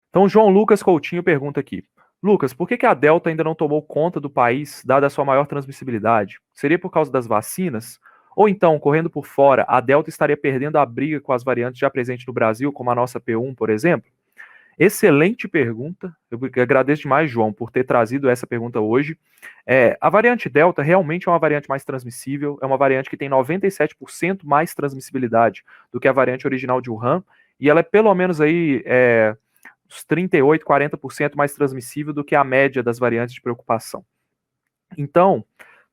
Então, João Lucas Coutinho pergunta aqui. Lucas, por que que a Delta ainda não tomou conta do país, dada a sua maior transmissibilidade? Seria por causa das vacinas? Ou então, correndo por fora, a Delta estaria perdendo a briga com as variantes já presentes no Brasil, como a nossa P1, por exemplo? Excelente pergunta. Eu agradeço demais, João, por ter trazido essa pergunta hoje. A variante Delta realmente é uma variante mais transmissível, é uma variante que tem 97% mais transmissibilidade do que a variante original de Wuhan, e ela é pelo menos aí uns 38, 40% mais transmissível do que a média das variantes de preocupação. Então,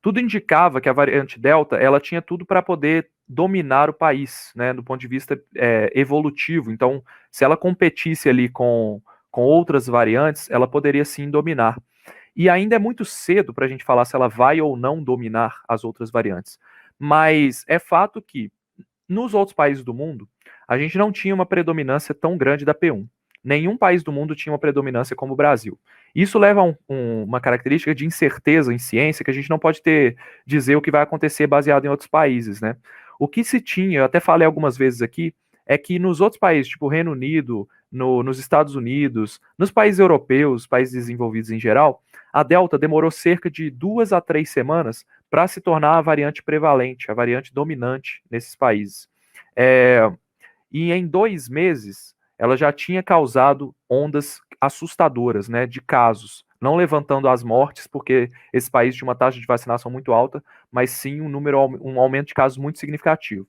tudo indicava que a variante Delta ela tinha tudo para poder dominar o país, né, do ponto de vista evolutivo. Então, se ela competisse ali com outras variantes, ela poderia sim dominar. E ainda é muito cedo para a gente falar se ela vai ou não dominar as outras variantes. Mas é fato que nos outros países do mundo, a gente não tinha uma predominância tão grande da P1. Nenhum país do mundo tinha uma predominância como o Brasil. Isso leva a uma característica de incerteza em ciência que a gente não pode dizer o que vai acontecer baseado em outros países, né? O que se tinha, eu até falei algumas vezes aqui, é que nos outros países, tipo o Reino Unido, nos Estados Unidos, nos países europeus, países desenvolvidos em geral, a Delta demorou cerca de 2 a 3 semanas para se tornar a variante prevalente, a variante dominante nesses países. É, e em 2 meses, ela já tinha causado ondas assustadoras, né, de casos, não levantando as mortes, porque esse país tinha uma taxa de vacinação muito alta, mas sim um aumento de casos muito significativo.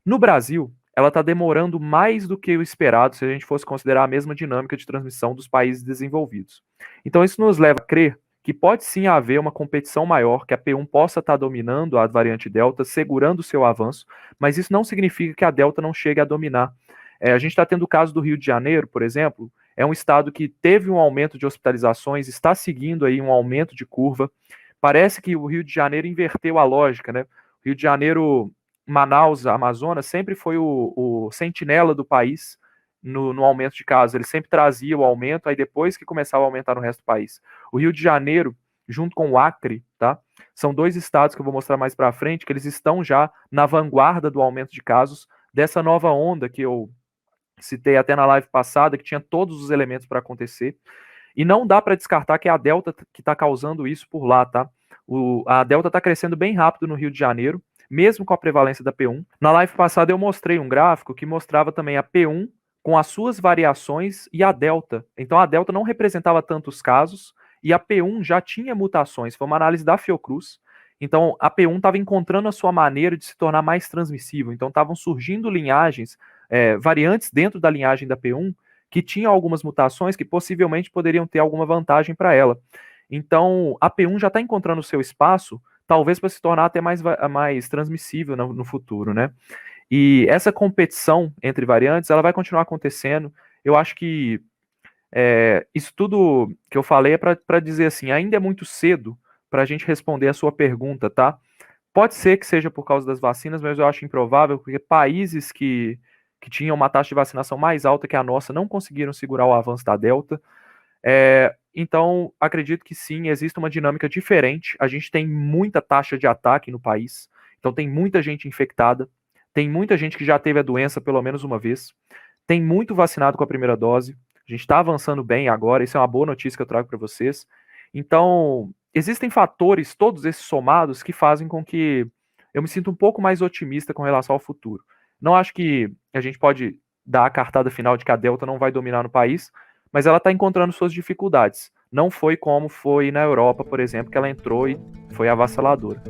No Brasil, ela está demorando mais do que o esperado se a gente fosse considerar a mesma dinâmica de transmissão dos países desenvolvidos. Então, isso nos leva a crer que pode sim haver uma competição maior, que a P1 possa estar dominando a variante Delta, segurando o seu avanço, mas isso não significa que a Delta não chegue a dominar. A gente está tendo o caso do Rio de Janeiro, por exemplo, é um estado que teve um aumento de hospitalizações, está seguindo aí um aumento de curva. Parece que o Rio de Janeiro inverteu a lógica, né? O Rio de Janeiro, Manaus, Amazonas, sempre foi o sentinela do país no aumento de casos. Ele sempre trazia o aumento, aí depois que começava a aumentar no resto do país. O Rio de Janeiro, junto com o Acre, tá? São dois estados que eu vou mostrar mais para frente, que eles estão já na vanguarda do aumento de casos dessa nova onda que eu citei até na live passada, que tinha todos os elementos para acontecer. E não dá para descartar que é a Delta que está causando isso por lá, tá? A Delta está crescendo bem rápido no Rio de Janeiro, mesmo com a prevalência da P1. Na live passada eu mostrei um gráfico que mostrava também a P1 com as suas variações e a Delta. Então a Delta não representava tantos casos e a P1 já tinha mutações. Foi uma análise da Fiocruz. Então a P1 estava encontrando a sua maneira de se tornar mais transmissível. Então estavam surgindo linhagens, variantes dentro da linhagem da P1 que tinham algumas mutações que possivelmente poderiam ter alguma vantagem para ela. Então, a P1 já está encontrando o seu espaço, talvez para se tornar até mais transmissível no futuro, né? E essa competição entre variantes, ela vai continuar acontecendo. Eu acho que isso tudo que eu falei é para dizer assim, ainda é muito cedo para a gente responder a sua pergunta, tá? Pode ser que seja por causa das vacinas, mas eu acho improvável, porque países que tinham uma taxa de vacinação mais alta que a nossa não conseguiram segurar o avanço da Delta. Então, acredito que sim, existe uma dinâmica diferente. A gente tem muita taxa de ataque no país, então tem muita gente infectada, tem muita gente que já teve a doença pelo menos uma vez, tem muito vacinado com a primeira dose. A gente está avançando bem agora, isso é uma boa notícia que eu trago para vocês. Então, existem fatores, todos esses somados, que fazem com que eu me sinta um pouco mais otimista com relação ao futuro. Não acho que a gente pode dar a cartada final de que a Delta não vai dominar no país, mas ela está encontrando suas dificuldades. Não foi como foi na Europa, por exemplo, que ela entrou e foi avassaladora.